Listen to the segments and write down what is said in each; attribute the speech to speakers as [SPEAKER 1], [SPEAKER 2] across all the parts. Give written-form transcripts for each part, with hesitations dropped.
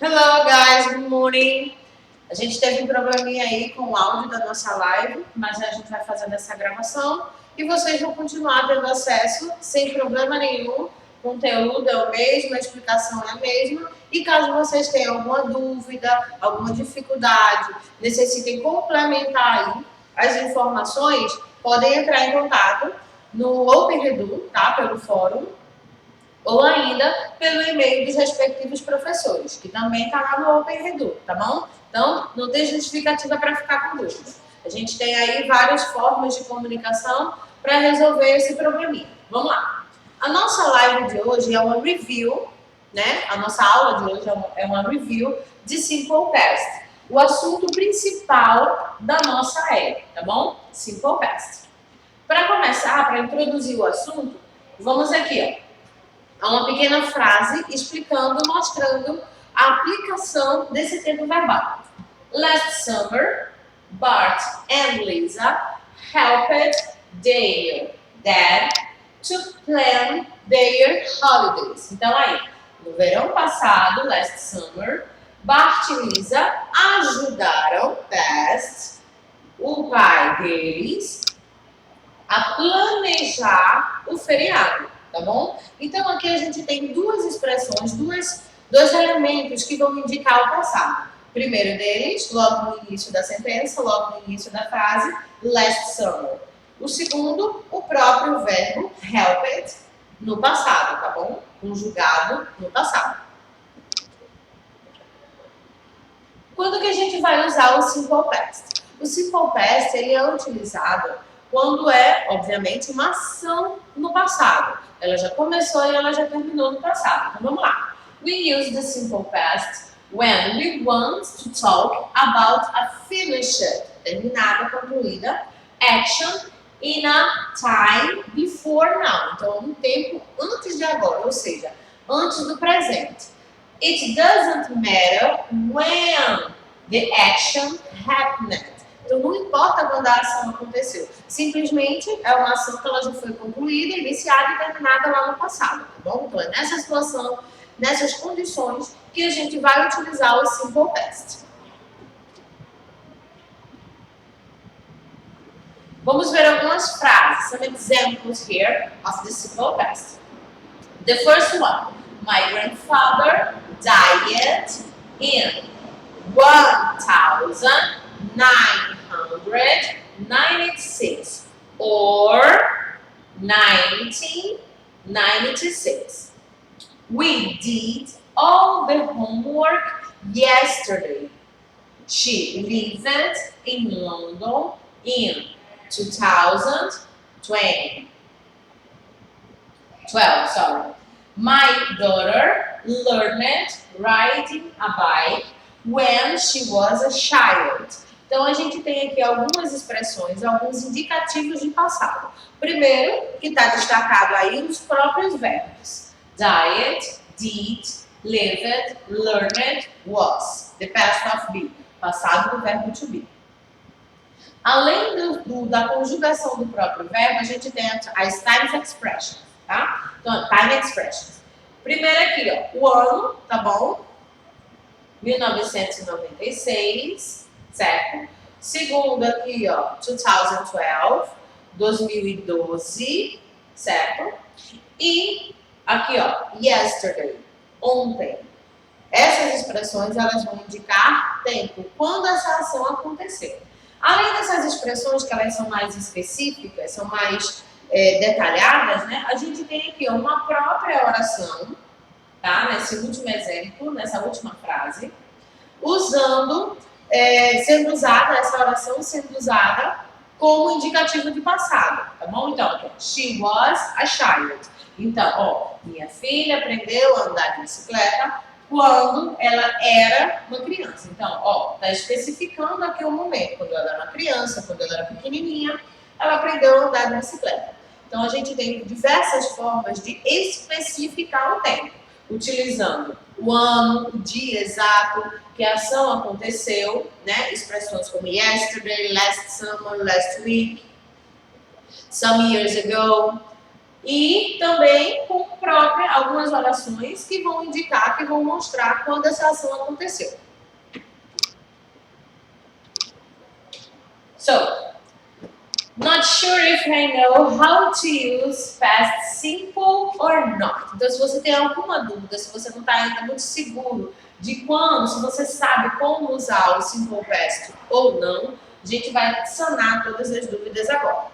[SPEAKER 1] Hello guys, good morning. A gente teve um probleminha aí com o áudio da nossa live, mas a gente vai fazendo essa gravação e vocês vão continuar tendo acesso sem problema nenhum. O conteúdo é o mesmo, a explicação é a mesma. E caso vocês tenham alguma dúvida, alguma dificuldade, necessitem complementar aí as informações, podem entrar em contato no OpenRedu, tá? Pelo fórum, ou ainda pelo e-mail dos respectivos professores, que também está lá no OpenRedu, tá bom? Então, não tem justificativa para ficar com dúvida. A gente tem aí várias formas de comunicação para resolver esse probleminha. Vamos lá. A nossa live de hoje é uma review, né? A nossa aula de hoje é uma review de Simple Past. O assunto principal da nossa era, tá bom? Simple Past. Para começar, para introduzir o assunto, vamos aqui, ó. Há uma pequena frase explicando, mostrando a aplicação desse tempo verbal. Last summer, Bart and Lisa helped their dad to plan their holidays. Então aí, no verão passado, last summer, Bart e Lisa ajudaram o pai deles a planejar o feriado. Tá bom? Então, aqui a gente tem duas expressões, dois elementos que vão indicar o passado. O primeiro deles, logo no início da sentença, logo no início da frase, last summer. O segundo, o próprio verbo helped, no passado, tá bom? Conjugado no passado. Quando que a gente vai usar o simple past? O simple past, ele é utilizado quando é, obviamente, uma ação no passado. Ela já começou e ela já terminou no passado. Então, vamos lá. We use the simple past when we want to talk about a finished, terminada, concluída, action in a time before now. Então, um tempo antes de agora, ou seja, antes do presente. It doesn't matter when the action happened. Então, não importa quando a ação aconteceu. Simplesmente é uma ação que ela já foi concluída, iniciada e terminada lá no passado, tá bom? Então, é nessa situação, nessas condições, que a gente vai utilizar o simple past. Vamos ver algumas frases. Some examples here of the simple past. The first one. My grandfather died in 1996 or 1996. We did all the homework yesterday. She lived in London in 2012. My daughter learned riding a bike when she was a child. Então, a gente tem aqui algumas expressões, alguns indicativos de passado. Primeiro, que está destacado aí os próprios verbos. Died, did, lived, learned, was. The past of be. Passado do verbo to be. Além da conjugação do próprio verbo, a gente tem as time expressions, tá? Então, time expressions. Primeiro aqui, ó, o ano, tá bom? 1996, certo? Segundo aqui, ó, 2012, certo? E aqui, ó, yesterday, ontem. Essas expressões, elas vão indicar tempo, quando essa ação aconteceu. Além dessas expressões, que elas são mais específicas, são mais detalhadas, né? A gente tem aqui, ó, uma própria oração, tá? Nesse último exemplo, nessa última frase, sendo usada, essa oração sendo usada como indicativo de passado, tá bom? Então, aqui, she was a child. Então, ó, minha filha aprendeu a andar de bicicleta quando ela era uma criança. Então, ó, tá especificando aqui o momento, quando ela era uma criança, quando ela era pequenininha, ela aprendeu a andar de bicicleta. Então, a gente tem diversas formas de especificar o tempo, utilizando o ano, o dia exato que a ação aconteceu, né? Expressões como yesterday, last summer, last week, some years ago. E também com algumas orações que vão indicar, que vão mostrar quando essa ação aconteceu. So, not sure if I know how to use past simple or not. Então, se você tem alguma dúvida, se você não está ainda muito seguro de quando, se você sabe como usar o simple past ou não, a gente vai sanar todas as dúvidas agora.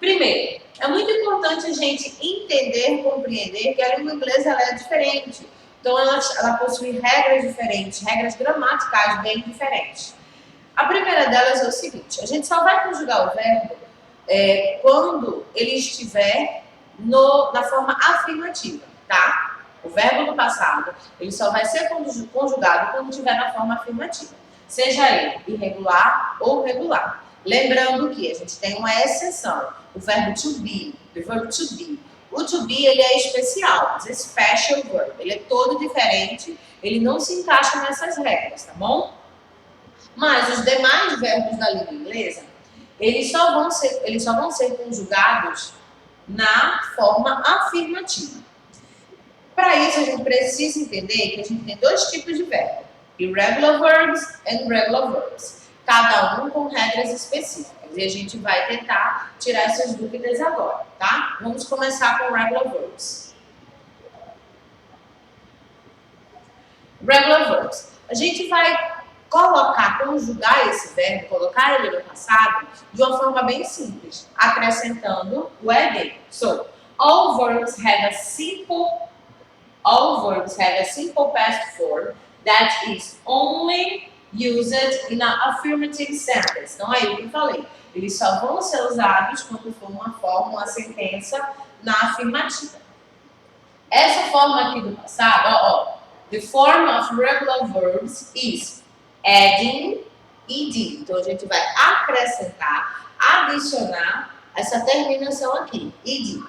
[SPEAKER 1] Primeiro, é muito importante a gente entender, compreender que a língua inglesa ela é diferente. Então, ela possui regras diferentes, regras gramaticais bem diferentes. A primeira delas é o seguinte, a gente só vai conjugar o verbo quando ele estiver na forma afirmativa, tá? O verbo do passado, ele só vai ser conjugado quando estiver na forma afirmativa, seja ele irregular ou regular. Lembrando que a gente tem uma exceção, o verbo to be, o verbo to be. O to be, ele é especial, é special verb, ele é todo diferente, ele não se encaixa nessas regras, tá bom? Mas os demais verbos da língua inglesa, eles só vão ser conjugados na forma afirmativa. Para isso, a gente precisa entender que a gente tem dois tipos de verbo, irregular verbs and regular verbs, cada um com regras específicas. E a gente vai tentar tirar essas dúvidas agora, tá? Vamos começar com regular verbs. Regular verbs. A gente vai conjugar esse verbo, colocar ele no passado, de uma forma bem simples, acrescentando o ed. So, all verbs have a simple past form that is only used in an affirmative sentence. Então, aí o que eu falei, eles só vão ser usados quando for uma sentença na afirmativa. Essa forma aqui do passado, the form of regular verbs is adding ed. Então, a gente vai acrescentar, adicionar essa terminação aqui, ed.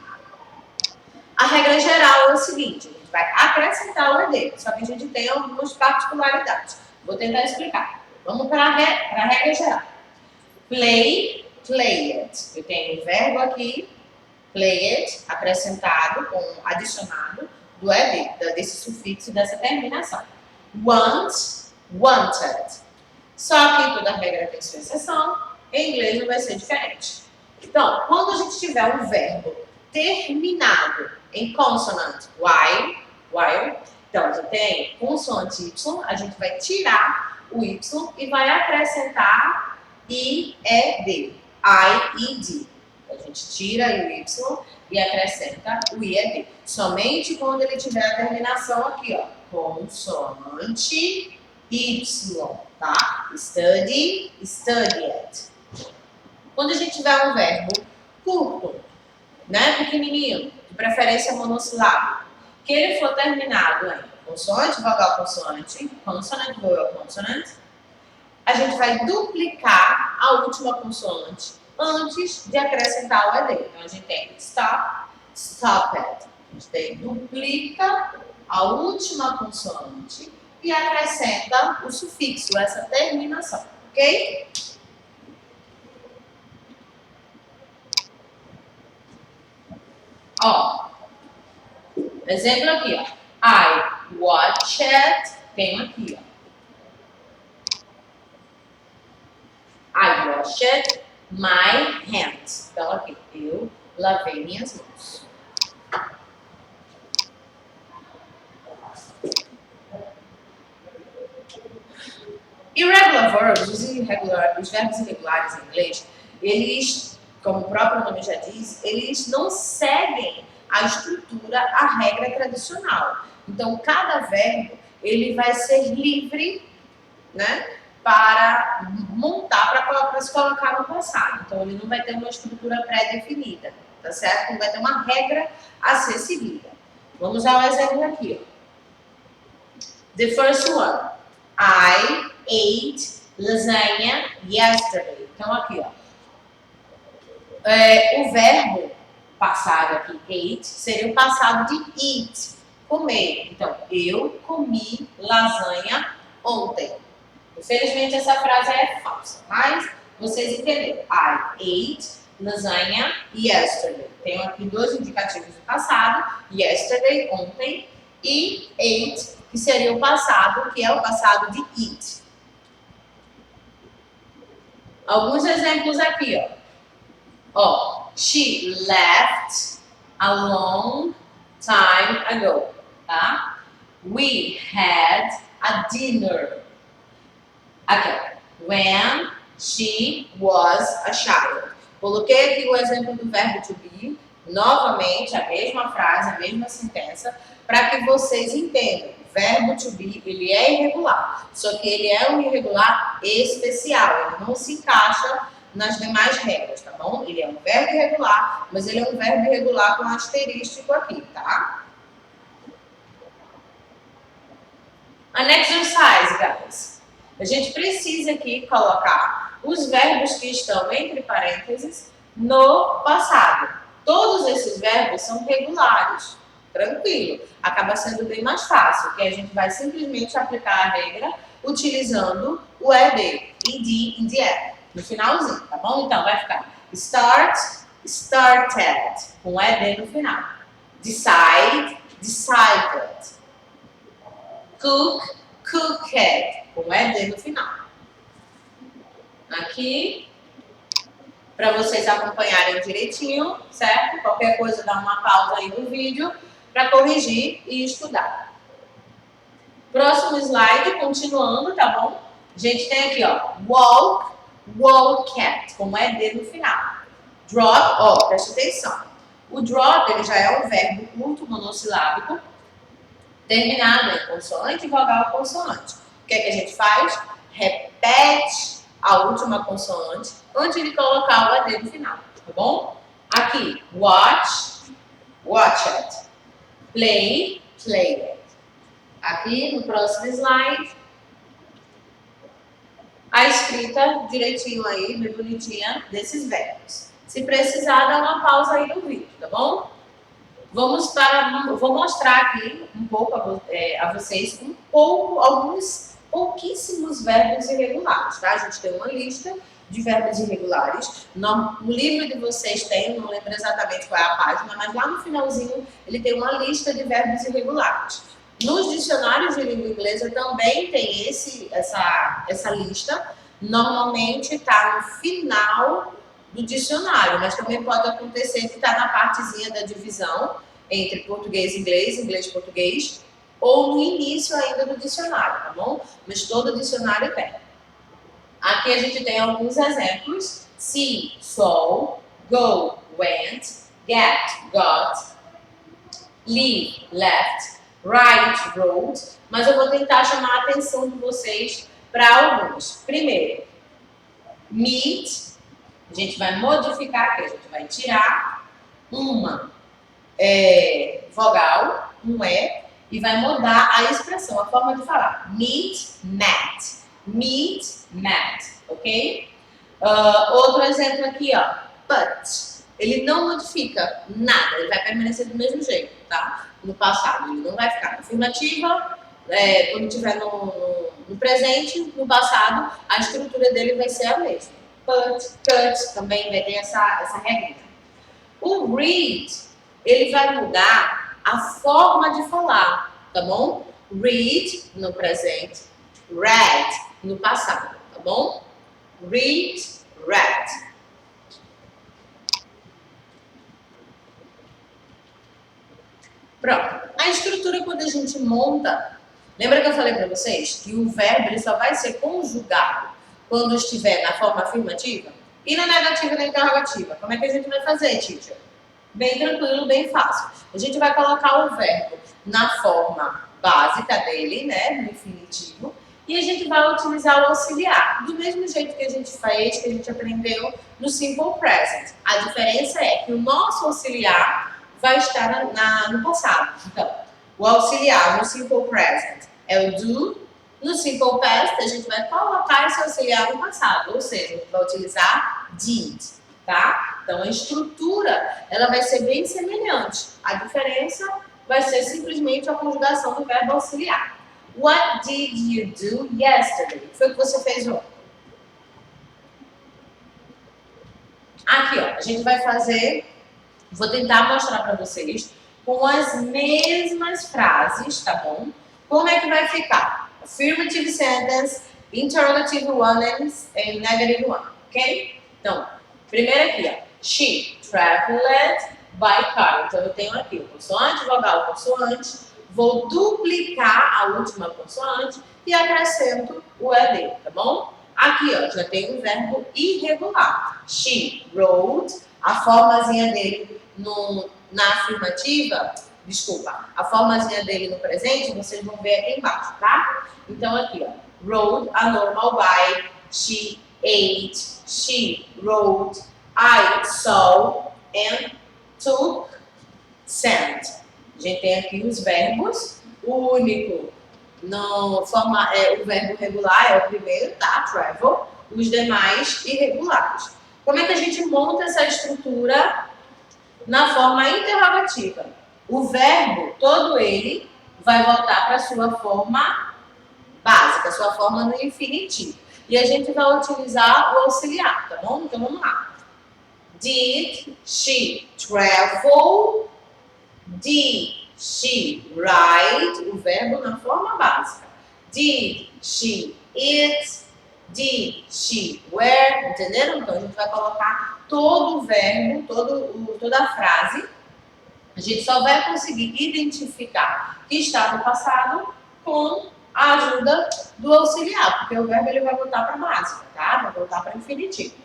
[SPEAKER 1] A regra geral é o seguinte, a gente vai acrescentar o ed, só que a gente tem algumas particularidades. Vou tentar explicar. Vamos para a regra geral. Play, played. Eu tenho o verbo aqui, played, acrescentado, adicionado, do ed, desse sufixo, dessa terminação. Want, wanted. Só que toda regra tem sua exceção, em inglês não vai ser diferente. Então, quando a gente tiver um verbo terminado em consonante while, então a gente tem consoante Y, a gente vai tirar o Y e vai acrescentar IED, I-E-D. A gente tira o Y e acrescenta o IED. Somente quando ele tiver a terminação aqui, consoante Y, tá? Study, studied. Quando a gente tiver um verbo curto, né, pequenininho, de preferência monossilábico, que ele for terminado em consoante, vogal, consoante, consonant, vowel, consonant, a gente vai duplicar a última consoante antes de acrescentar o ED. Então, a gente tem stop, stopped. A gente duplica a última consoante e acrescenta o sufixo, essa terminação, ok? Exemplo aqui, I watched, tem aqui, I washed my hands. Então, aqui, eu lavei minhas mãos. Irregular verbs, os verbos irregulares em inglês, eles, como o próprio nome já diz, eles não seguem a estrutura, a regra tradicional. Então, cada verbo, ele vai ser livre, né, para montar, para se colocar no passado. Então, ele não vai ter uma estrutura pré-definida, tá certo? Não vai ter uma regra a ser seguida. Vamos ao exemplo aqui, The first one. I ate lasagna yesterday. Então, aqui, o verbo passado aqui, ate, seria o passado de eat, comer. Então, eu comi lasanha ontem. Infelizmente, essa frase é falsa, mas vocês entenderam. I ate lasanha, yesterday. Tenho aqui dois indicativos do passado, yesterday, ontem, e ate, que seria o passado, que é o passado de eat. Alguns exemplos aqui, ó. She left a long time ago, tá? We had a dinner. Aqui, ó. When she was a child. Coloquei aqui o exemplo do verbo to be, novamente a mesma frase, a mesma sentença, para que vocês entendam. O verbo to be, ele é irregular, só que ele é um irregular especial, ele não se encaixa nas demais regras, tá bom? Ele é um verbo irregular, mas ele é um verbo irregular com asterístico aqui, tá? An exercise, guys. A gente precisa aqui colocar os verbos que estão entre parênteses no passado. Todos esses verbos são regulares. Tranquilo. Acaba sendo bem mais fácil, que a gente vai simplesmente aplicar a regra utilizando o ED, ed, indier, no finalzinho, tá bom? Então, vai ficar start, started, com ED no final. Decide, decided. Cook, cooked, com ED no final. Aqui, para vocês acompanharem direitinho, certo? Qualquer coisa, dá uma pausa aí no vídeo para corrigir e estudar. Próximo slide, continuando, tá bom? A gente tem aqui, ó, walk, walked, com ED no final. Drop, ó, preste atenção. O drop, ele já é um verbo curto, monossilábico, terminado em consoante, vogal, consoante. O que é que a gente faz? Repete a última consoante antes de colocar o AD no final, tá bom? Aqui, watch, watched. Play, played. Aqui, no próximo slide, a escrita direitinho aí, bem bonitinha, desses verbos. Se precisar, dá uma pausa aí no vídeo, tá bom? Vou mostrar aqui um pouco a vocês alguns pouquíssimos verbos irregulares, tá? A gente tem uma lista de verbos irregulares. No livro de vocês tem, não lembro exatamente qual é a página, mas lá no finalzinho ele tem uma lista de verbos irregulares. Nos dicionários de língua inglesa também tem essa lista. Normalmente está no final do dicionário, mas também pode acontecer que está na partezinha da divisão entre português e inglês, inglês e português, ou no início ainda do dicionário, tá bom? Mas todo dicionário tem. Aqui a gente tem alguns exemplos. See, saw, go, went, get, got, leave, left, write, wrote, mas eu vou tentar chamar a atenção de vocês para alguns. Primeiro, meet, a gente vai modificar aqui, a gente vai tirar uma vogal, um e vai mudar a expressão, a forma de falar. Meet, met. Meet, met, ok? Outro exemplo aqui, ó. But. Ele não modifica nada, ele vai permanecer do mesmo jeito, tá? No passado, ele não vai ficar na afirmativa, quando estiver no presente, no passado, a estrutura dele vai ser a mesma. But, cut, também vai ter essa regra. O read, ele vai mudar a forma de falar, tá bom? Read no presente, read no passado, tá bom? Read, read. Pronto. A estrutura, quando a gente monta, lembra que eu falei para vocês que o verbo ele só vai ser conjugado quando estiver na forma afirmativa e na negativa e na interrogativa. Como é que a gente vai fazer, teacher? Bem tranquilo, bem fácil. A gente vai colocar o verbo na forma básica dele, né, no infinitivo, e a gente vai utilizar o auxiliar, do mesmo jeito que a gente fez, que a gente aprendeu no simple present. A diferença é que o nosso auxiliar vai estar no passado. Então, o auxiliar no simple present é o do, no simple past a gente vai colocar esse auxiliar no passado, ou seja, a gente vai utilizar did, tá? Então, a estrutura, ela vai ser bem semelhante. A diferença vai ser simplesmente a conjugação do verbo auxiliar. What did you do yesterday? O que foi que você fez ontem? Aqui, ó. a gente vai fazer, vou tentar mostrar para vocês com as mesmas frases, tá bom? Como é que vai ficar? Affirmative sentence, interrogative one and negative one, ok? Então, primeiro aqui, ó. She traveled by car. Então, eu tenho aqui o consoante, vogal, consoante. Vou duplicar a última consoante e acrescento o ED, tá bom? Aqui, ó, já tem um verbo irregular. She rode. A formazinha dele na afirmativa, desculpa, a formazinha dele no presente, vocês vão ver aqui embaixo, tá? Então, aqui, ó. Rode a normal bike. She ate. She rode. I saw and took, sent. A gente tem aqui os verbos. O único, o verbo regular é o primeiro, tá? Travel. Os demais irregulares. Como é que a gente monta essa estrutura na forma interrogativa? O verbo, todo ele, vai voltar para a sua forma básica, sua forma no infinitivo. E a gente vai utilizar o auxiliar, tá bom? Então vamos lá. Did she travel? Did she ride? O verbo na forma básica. Did she eat? Did she wear? Entenderam? Então a gente vai colocar todo o verbo, toda a frase. A gente só vai conseguir identificar que está no passado com a ajuda do auxiliar, porque o verbo ele vai voltar para a básica, tá? Vai voltar para o infinitivo.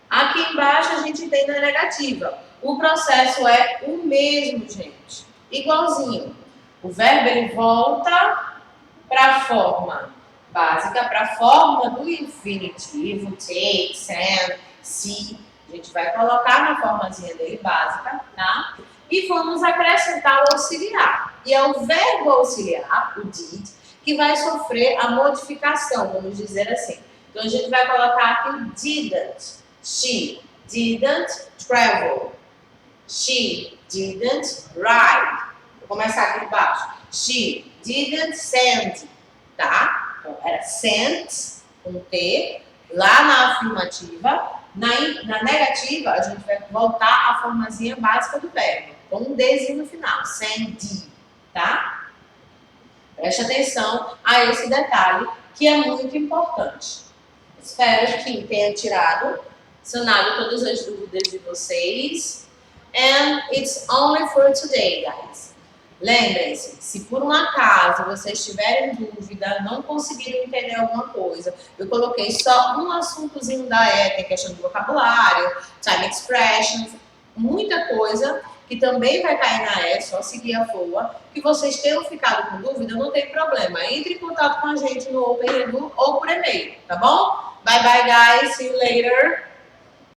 [SPEAKER 1] Aqui embaixo a gente tem na negativa. O processo é o mesmo, gente. Igualzinho. O verbo ele volta para a forma básica, para a forma do infinitivo, take, send, see. A gente vai colocar na formazinha dele básica, tá? E vamos acrescentar o auxiliar. E é o verbo auxiliar, o did, que vai sofrer a modificação, vamos dizer assim. Então a gente vai colocar aqui o didn't. She didn't travel. She didn't ride. Vou começar aqui embaixo. She didn't send. Tá? Então, era sent, com T, lá na afirmativa. Na negativa, a gente vai voltar à formazinha básica do verbo, com um Dzinho no final. Send, tá? Preste atenção a esse detalhe, que é muito importante. Espero que tenha sanado todas as dúvidas de vocês. And it's only for today, guys. Lembrem-se, se por um acaso vocês tiverem dúvida, não conseguiram entender alguma coisa, eu coloquei só um assuntozinho da E, tem questão de vocabulário, time expressions, muita coisa que também vai cair na E, só seguir a FOA, que vocês tenham ficado com dúvida, não tem problema. Entre em contato com a gente no OpenEdu ou por e-mail, tá bom? Bye bye, guys. See you later.